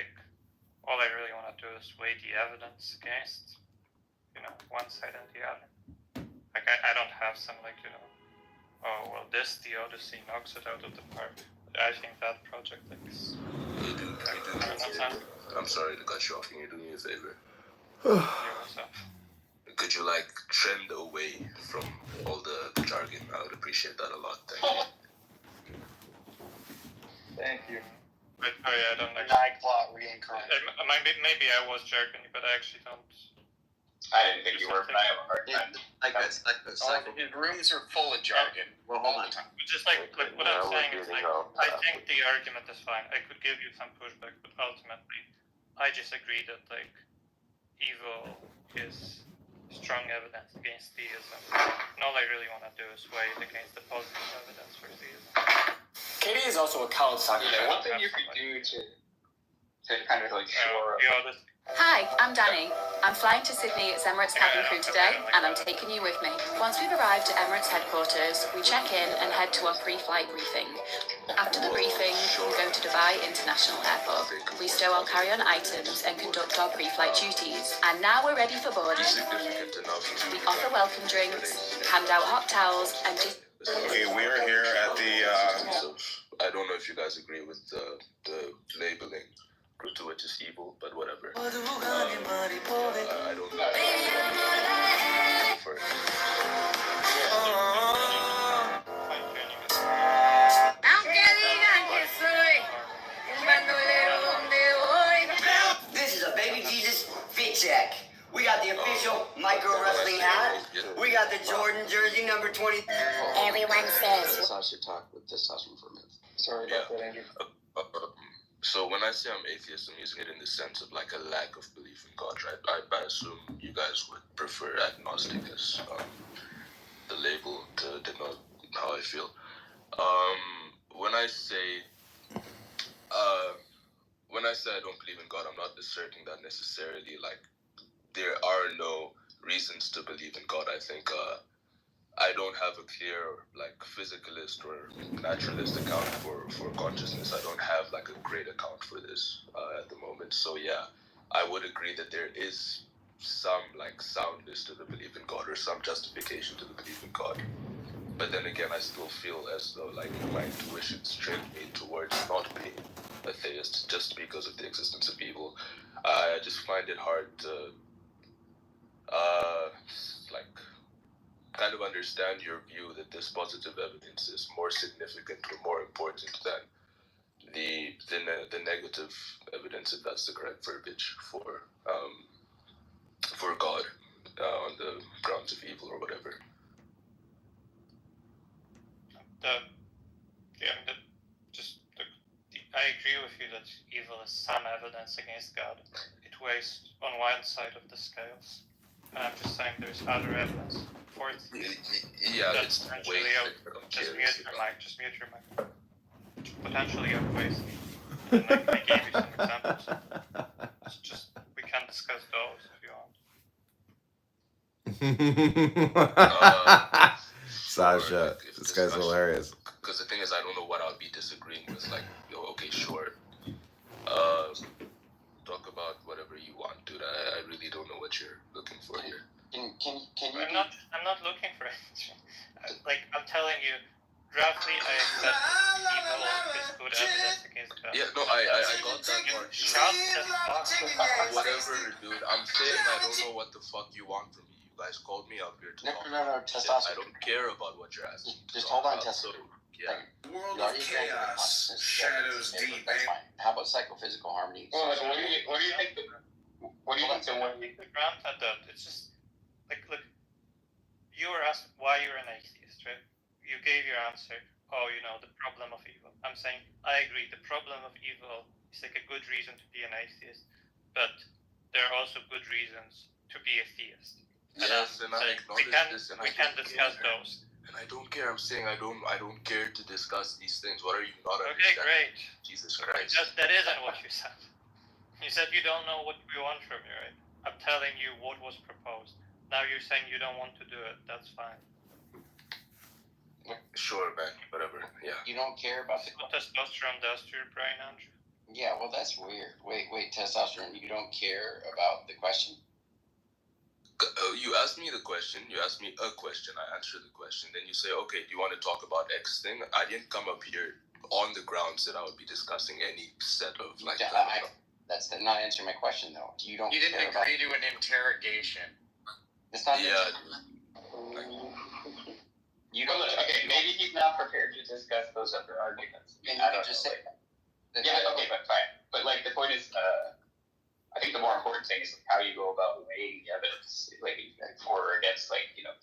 all I really want to do is weigh the evidence against, one side and the other. I don't have some oh well, this theodicy knocks it out of the park. I think that project is. I'm sorry to cut you off. Can you do me a favor? What's up? Could you trend away from all the jargon? I would appreciate that a lot. Thank you. Thank you. But I don't know. Plot reincarnate. Maybe I was jargony, but I actually don't. I didn't think you were, but I have a hard time. His rooms are full of jargon. Well, hold on. Just what I'm saying is I think the argument is fine. I could give you some pushback, but ultimately, I just agree that evil is strong evidence against theism. And all I really want to do is weigh it against the positive evidence for theism. Katie is also a college soccer One thing you could do to kind of shore up. Hi, I'm Danny. I'm flying to Sydney. It's Emirates cabin crew today, and I'm taking you with me. Once we've arrived at Emirates headquarters, we check in and head to our pre-flight briefing. After the briefing, we go to Dubai International Airport. We stow our carry-on items and conduct our pre-flight duties. And now we're ready for boarding. We offer welcome drinks, hand out hot towels, and just... Okay, we're here at the... I don't know if you guys agree with the labeling. Gratuitous evil, but whatever. I don't know. This is a baby Jesus fit check. We got the official micro wrestling hat. We got the Jordan jersey number 20. Everyone says. I should talk with testosterone for a minute. Sorry about that, Andrew. So when I say I'm atheist, I'm using it in the sense of a lack of belief in God, right? I assume you guys would prefer agnostic as the label to denote how I feel. When I say I don't believe in God, I'm not asserting that necessarily there are no reasons to believe in God. I think I don't have a clear physicalist or naturalist account for consciousness. I don't have a great account for this at the moment. So yeah, I would agree that there is some soundness to the belief in God or some justification to the belief in God. But then again, I still feel as though my intuitions trained me towards not being a theist just because of the existence of evil. I just find it hard to kind of understand your view that this positive evidence is more significant or more important than the negative evidence, if that's the correct verbiage, for God on the grounds of evil or whatever. I agree with you that evil is some evidence against God. It weighs on one side of the scales. And I'm just saying there's other evidence for it. Yeah, it's way just mute your mic. Potentially outweighs. And I gave you some examples. We can discuss those if you want. Sasha, this guy's hilarious. Because the thing is, I don't know what I'll be disagreeing with. Okay, sure. Talk about whatever you want, dude. I really don't know what you're looking for here. Can you? I'm not looking for anything. I'm telling you, roughly, I accept evil is good evidence against God. Yeah, no, I got that part. Whatever, dude. I'm saying I don't know what the fuck you want from me. You guys called me up here to talk. No, testosterone. I don't care about what you're asking. Just hold on, testosterone. So, Yeah. World You of already granted the chaos, consciousness. shadows That's deep, fine. man. How about psychophysical harmony? Well, like, what do you think? What do you think the one? Granted that it's just like, look, you were asked why you're an atheist, right? You gave your answer. Oh, the problem of evil. I'm saying I agree. The problem of evil is like a good reason to be an atheist, but there are also good reasons to be a theist. Yes, and I acknowledge this, and we can discuss those. And I don't care. I'm saying I don't care to discuss these things. What are you not Okay, understanding? great. Jesus Christ. That isn't what you said. You said you don't know what we want from you, right? I'm telling you what was proposed. Now you're saying you don't want to do it. That's fine. Sure, man. Whatever. Yeah. You don't care about the what testosterone does to your brain, Andrew. Yeah, well, that's weird. Wait, testosterone. You don't care about the question? You asked me the question. You asked me a question. I answered the question. Then you say, okay, do you want to talk about X thing? I didn't come up here on the grounds that I would be discussing any set of That's not answering my question, though. You didn't agree to an interrogation. It's not. Yeah. You don't. Okay, maybe he's not prepared to discuss those other arguments. And you can just say. Yeah, okay, but fine. But like the point is, I think the more important thing is how you go about weighing the evidence, like for or against,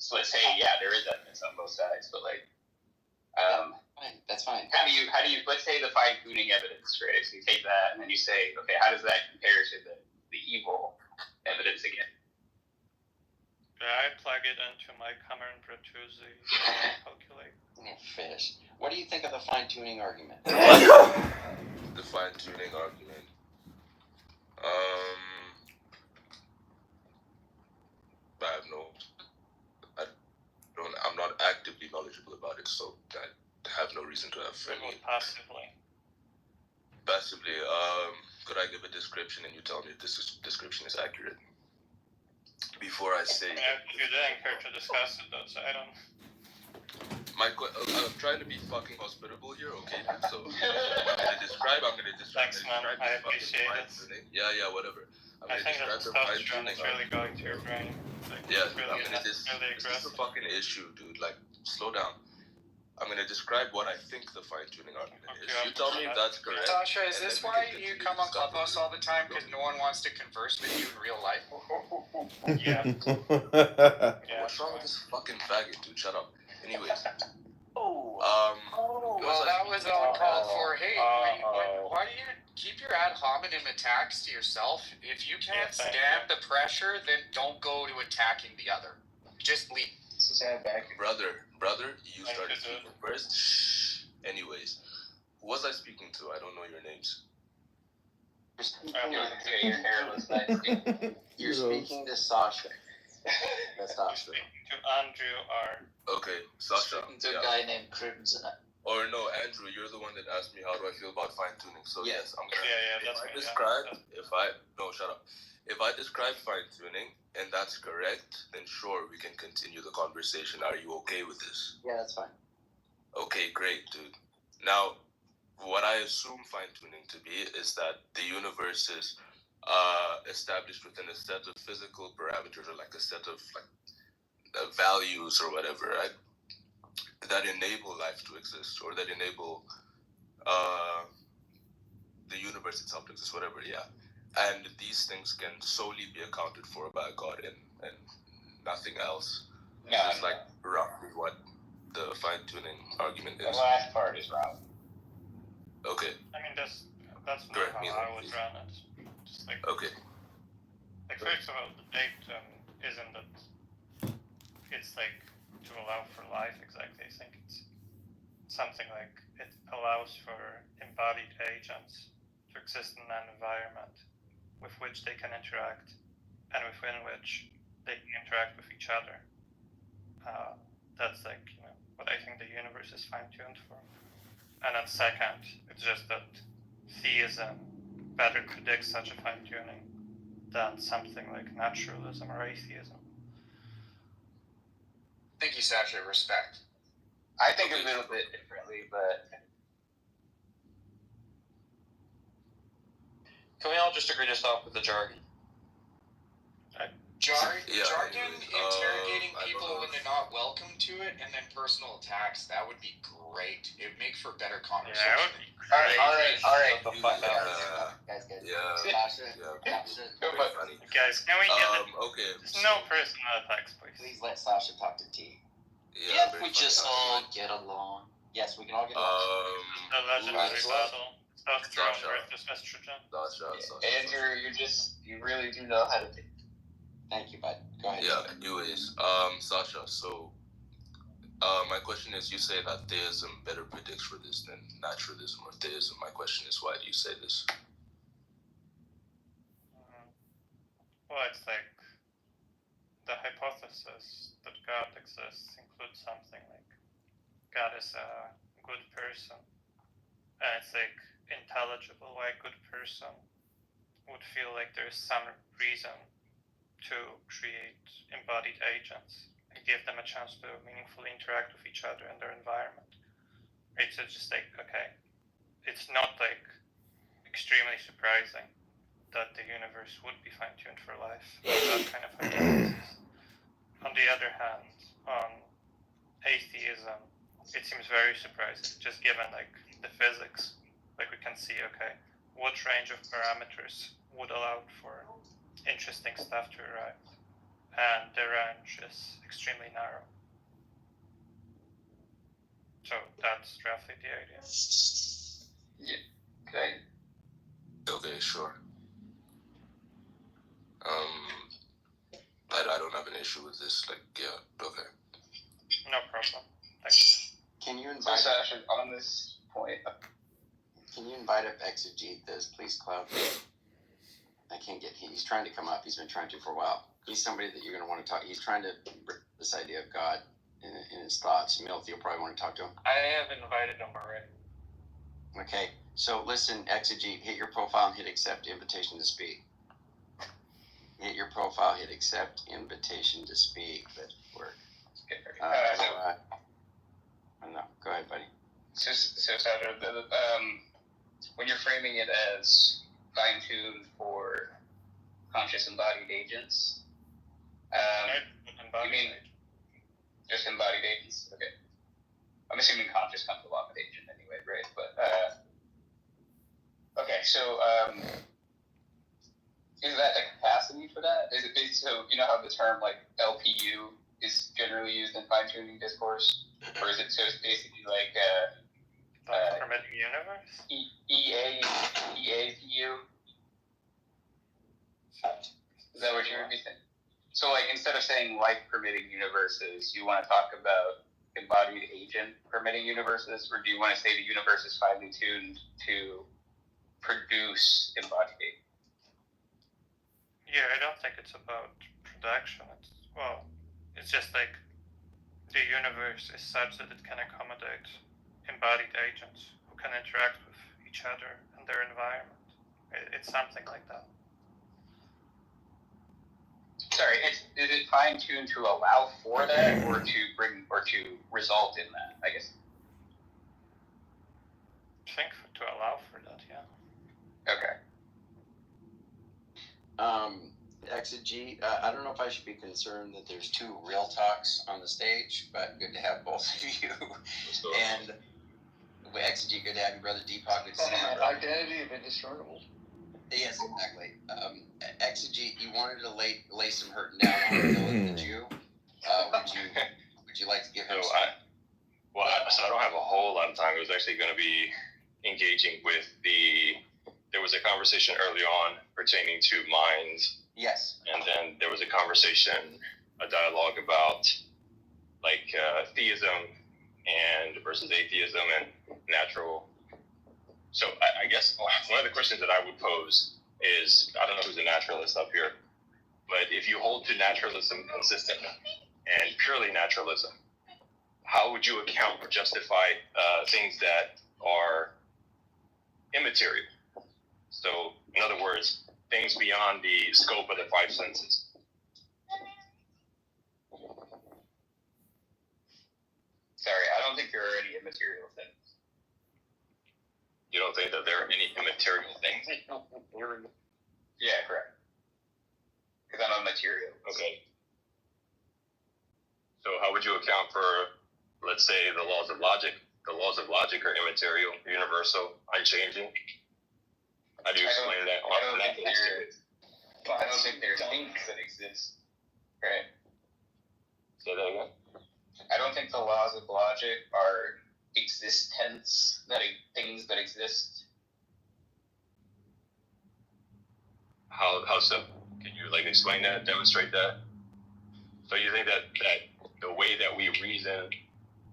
So let's say, yeah, there is evidence on both sides, but that's fine. How do you? Let's say the fine tuning evidence, right? So you take that and then you say, okay, how does that compare to the evil evidence again? I plug it into my Cameron Bertuzzi calculator. Fish. What do you think of the fine tuning argument? The fine tuning argument. I'm not actively knowledgeable about it, so I have no reason to have any. Passively. Could I give a description and you tell me if this description is accurate? Before I say. You didn't care to discuss it, though, so I don't. I'm trying to be fucking hospitable here, okay? So I'm gonna describe. Thanks, man. I appreciate it. Yeah, whatever. I think that testosterone is really going to your brain. Yeah, this is a fucking issue, dude. Like, slow down. I'm gonna describe what I think the fine-tuning argument is. You tell me if that's correct. Sasha, is this why you come on Clubhouse all the time? Because no one wants to converse with you in real life? Yeah. What's wrong with this fucking faggot, dude? Shut up. Anyways. Well, that was uncalled for. Hey, why do you keep your ad hominem attacks to yourself? If you can't stand the pressure, then don't go to attacking the other. Just leave. Brother, you started speaking first. Shh. Anyways, who was I speaking to? I don't know your names. You're speaking to Sasha. That's Sasha. To Andrew R. Okay, Sasha. Speaking to a guy named Crimson. Or no, Andrew, you're the one that asked me how do I feel about fine tuning. So yes, I'm gonna. Shut up. If I describe fine tuning and that's correct, then sure, we can continue the conversation. Are you okay with this? Yeah, that's fine. Okay, great, dude. Now, what I assume fine tuning to be is that the universe is established within a set of physical parameters, or like a set of values or whatever, right? That enable life to exist, or that enable the universe itself to exist, whatever, yeah. And these things can solely be accounted for by God and nothing else. It's just roughly what the fine-tuning argument is. The last part is wrong. Okay. I mean, that's not how I would run it. Just okay. First of all, the date isn't that it's to allow for life exactly. I think it's something like it allows for embodied agents to exist in an environment with which they can interact and within which they can interact with each other. That's what I think the universe is fine-tuned for. And then second, it's just that theism better predicts such a fine-tuning than something like naturalism or atheism. Thank you, Sasha. Respect. I think a little bit differently, but... Can we all just agree to stop with the jargon? Jargon interrogating people when they're not welcome to it, and then personal attacks. That would be great. It would make for better conversation. Yeah, all right. The fuck out. Guys. Sasha. Very funny. Guys, can we get okay. no personal attacks, please? Please let Sasha talk to T. Yeah, we just all get along. Yes, we can all get along. The legendary battle. Testosterone versus estrogen. Sasha. You really do know how to think. Thank you, bud. Go ahead. Yeah, anyways, Sasha, so my question is, you say that theism better predicts for this than naturalism or theism. My question is, why do you say this? Well, it's like the hypothesis that God exists includes something like God is a good person, and it's like intelligible why a good person would feel like there's some reason to create embodied agents and give them a chance to meaningfully interact with each other and their environment. It's just like, okay, it's not like extremely surprising that the universe would be fine-tuned for life, that kind of hypothesis. On the other hand, on atheism, it seems very surprising, just given like the physics. Like we can see, okay, what range of parameters would allow for interesting stuff to arrive, and the range is extremely narrow. So that's roughly the idea. Yeah. Okay. Okay, sure. I don't have an issue with this. Like, yeah, okay. No problem. Thanks. Can you invite Sasha, on this point? Can you invite up Exegete this, please, Cloud? I can't get. He's trying to come up. He's been trying to for a while. He's somebody that you're going to want to talk. He's trying to bring this idea of God in his thoughts. Milty, you'll probably want to talk to him. I have invited him already. Okay, so listen, Exegete, hit your profile and hit accept invitation to speak. Hit your profile, hit accept invitation to speak. That work. No, go ahead, buddy. So Sasha, when you're framing it as fine-tuned for conscious embodied agents, you mean just embodied agents? Okay. I'm assuming conscious comes along with agent anyway, right? But okay, so is that the capacity for that? Is it so? You know how the term like LPU is generally used in fine-tuning discourse, or is it so? It's basically like permitting universe. EAPU. Is that what you would be saying? So, like, instead of saying life-permitting universes, you want to talk about embodied agent permitting universes, or do you want to say the universe is finely tuned to produce embodied agent? Yeah, I don't think it's about production. It's just like the universe is such that it can accommodate embodied agents who can interact with each other and their environment. It's something like that. Sorry, is it fine-tuned to allow for that, or to result in that? I guess. I think to allow for that, yeah. Okay. Exegete, I don't know if I should be concerned that there's two real talks on the stage, but good to have both of you. And Exegete, good to have you, brother. Deepak, good to see you. Identity of indiscernible. Yes, exactly. Exegete, you wanted to lay some hurting down on the Jew. Would you like to give him some? So I don't have a whole lot of time. It was actually going to be engaging with there was a conversation early on pertaining to minds. Yes. And then there was a dialogue about theism versus atheism and natural. So I guess one of the questions that I would pose is, I don't know who's a naturalist up here, but if you hold to naturalism consistently and purely naturalism, how would you account or justify things that are immaterial? So, in other words, things beyond the scope of the five senses. Sorry, I don't think there are any immaterial things. You don't think that there are any immaterial things? Yeah, correct. Because I'm a material. Okay. So how would you account for, let's say, the laws of logic? The laws of logic are immaterial, universal, unchanging. How do you explain that? I don't think there are things that exist. Right. Say that again? I don't think the laws of logic are existence, things that exist. How so? Can you explain that, demonstrate that? So you think that the way that we reason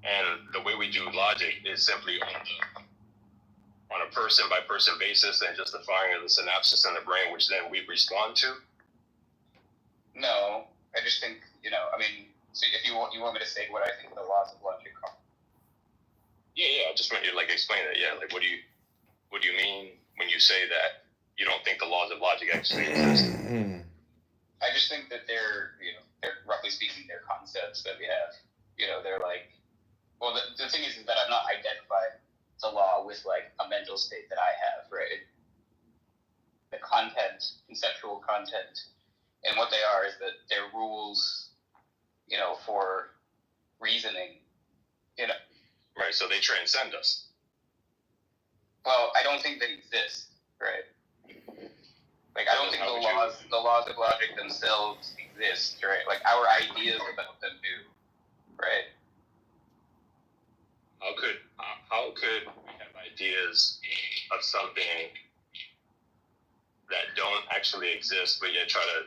and the way we do logic is simply on a person by person basis and just the firing of the synapses in the brain, which then we respond to? No, I just think, so if you want me to say what I think the laws of logic are. Yeah, I just want you to explain it. Yeah, what do you mean when you say that you don't think the laws of logic actually exist? I just think that they're roughly speaking, they're concepts that we have. They're the thing is that I'm not identifying the law with a mental state that I have, right? The content, conceptual content, and what they are is that they're rules, for reasoning, Right, so they transcend us. Well, I don't think they exist, right? I don't think the laws of logic themselves exist, right? Our ideas about them do, right? How could we have ideas of something that don't actually exist, but yet try to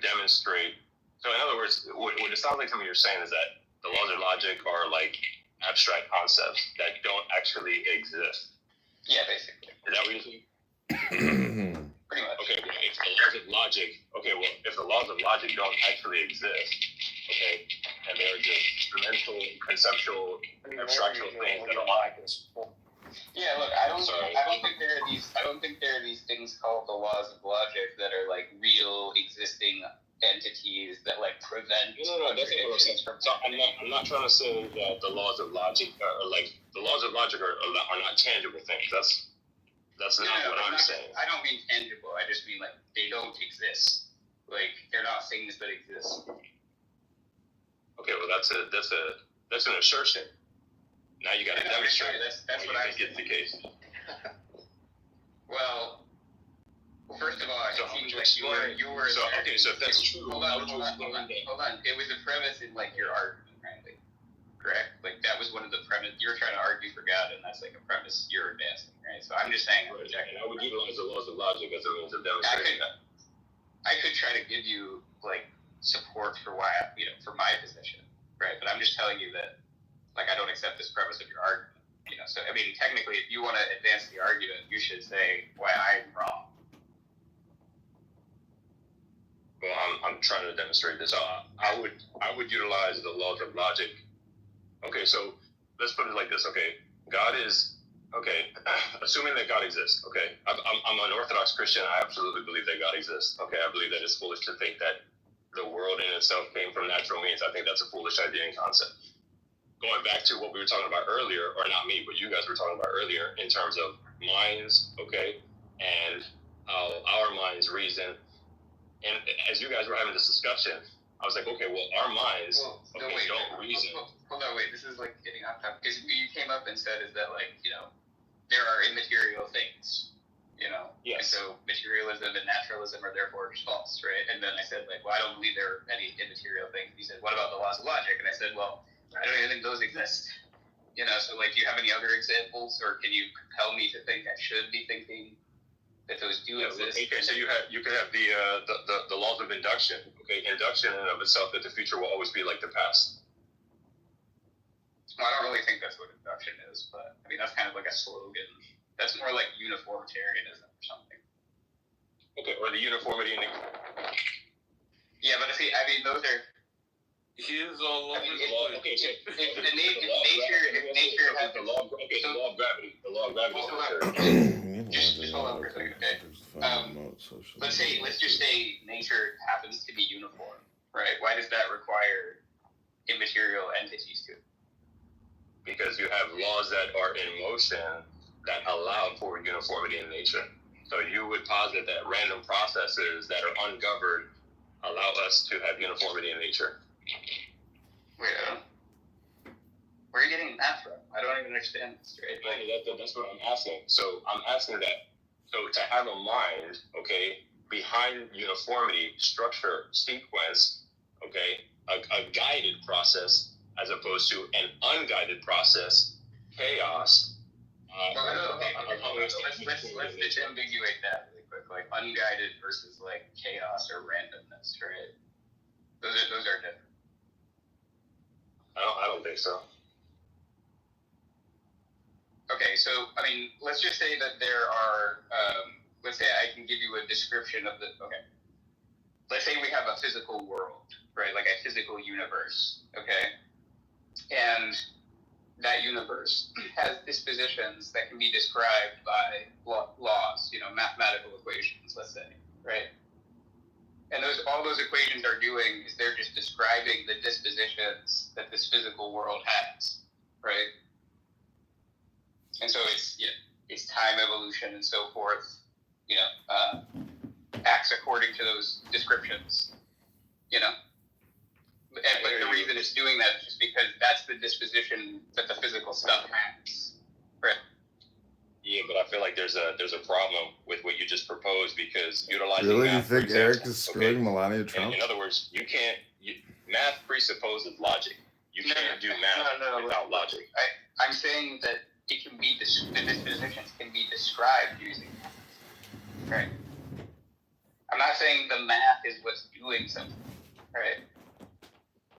demonstrate? So in other words, what it sounds like to me you're saying is that the laws of logic are abstract concepts that don't actually exist. Yeah, basically. Is that what you're saying? Pretty much. Okay, well, if the laws of logic, if the laws of logic don't actually exist, okay, and they're just mental, conceptual, abstractional things that are Yeah, look, I don't think there are these things called the laws of logic that are real existing entities that prevent. No, that's not what I'm saying. So I'm not trying to say that the laws of logic are the laws of logic are not tangible things. That's not what I'm saying. I don't mean tangible. I just mean they don't exist. They're not things that exist. Okay, well that's an assertion. Now you got to demonstrate. That's what I think it's the case. Well, first of all, it seems you were. So okay, so if that's true, hold on. It was a premise in your argument, right? Correct? That was one of the premise. You're trying to argue for God, and that's a premise you're advancing, right? So I'm just saying. Right. And I would utilize the laws of logic as a means of demonstrating that. I could try to give you support for why for my position, right? But I'm just telling you that I don't accept this premise of your argument. So technically, if you want to advance the argument, you should say why I'm wrong. Well, I'm trying to demonstrate this. I would utilize the laws of logic. Okay, so let's put it like this. Okay, God is assuming that God exists. Okay, I'm an Orthodox Christian. I absolutely believe that God exists. Okay, I believe that it's foolish to think that the world in itself came from natural means. I think that's a foolish idea and concept. Going back to what we were talking about earlier, or not me, but you guys were talking about earlier in terms of minds, okay, and how our minds reason. And as you guys were having this discussion, I was like, okay, well, our minds don't reason. Hold on, wait. This is getting off topic because you came up and said is that there are immaterial things, Yes. And so materialism and naturalism are therefore false, right? And then I said well, I don't believe there are any immaterial things. You said, what about the laws of logic? And I said, well, I don't even think those exist. So do you have any other examples, or can you compel me to think I should be thinking that those do exist? Okay, so you could have the laws of induction. Okay, induction in and of itself that the future will always be like the past. Well, I don't really think that's what induction is, but that's kind of a slogan. That's more like uniformitarianism or something. Okay, or the uniformity in the. Yeah, but those are. He's all over the law. Okay, so if nature has the law. Okay, the law of gravity. The law of gravity. Just hold on for a second, okay? Let's just say nature happens to be uniform, right? Why does that require immaterial entities to? Because you have laws that are in motion that allow for uniformity in nature. So you would posit that random processes that are ungoverned allow us to have uniformity in nature? Wait, where are you getting that from? I don't even understand this, right? That's what I'm asking. So I'm asking that. So to have a mind, okay, behind uniformity, structure, sequence, okay, a guided process as opposed to an unguided process, chaos. Let's disambiguate that really quick. Like unguided versus like chaos or randomness, right? Those are different. I don't think so. Okay, so I mean, let's just say that there are. Let's say I can give you a description of the. Okay. Let's say we have a physical world, right? Like a physical universe. Okay. And that universe has dispositions that can be described by laws, mathematical equations, let's say, right? And all those equations are doing is they're just describing the dispositions that this physical world has, right? And so it's time evolution and so forth, acts according to those descriptions, But the reason it's doing that is just because that's the disposition that the physical stuff has, right? Yeah, but I feel like there's a problem with what you just proposed because utilizing Really? You math, for think Eric example, is screwing Melania Trump? In other words, math presupposes logic. You can't do math without logic. I'm saying that it can be the dispositions can be described using math, right? I'm not saying the math is what's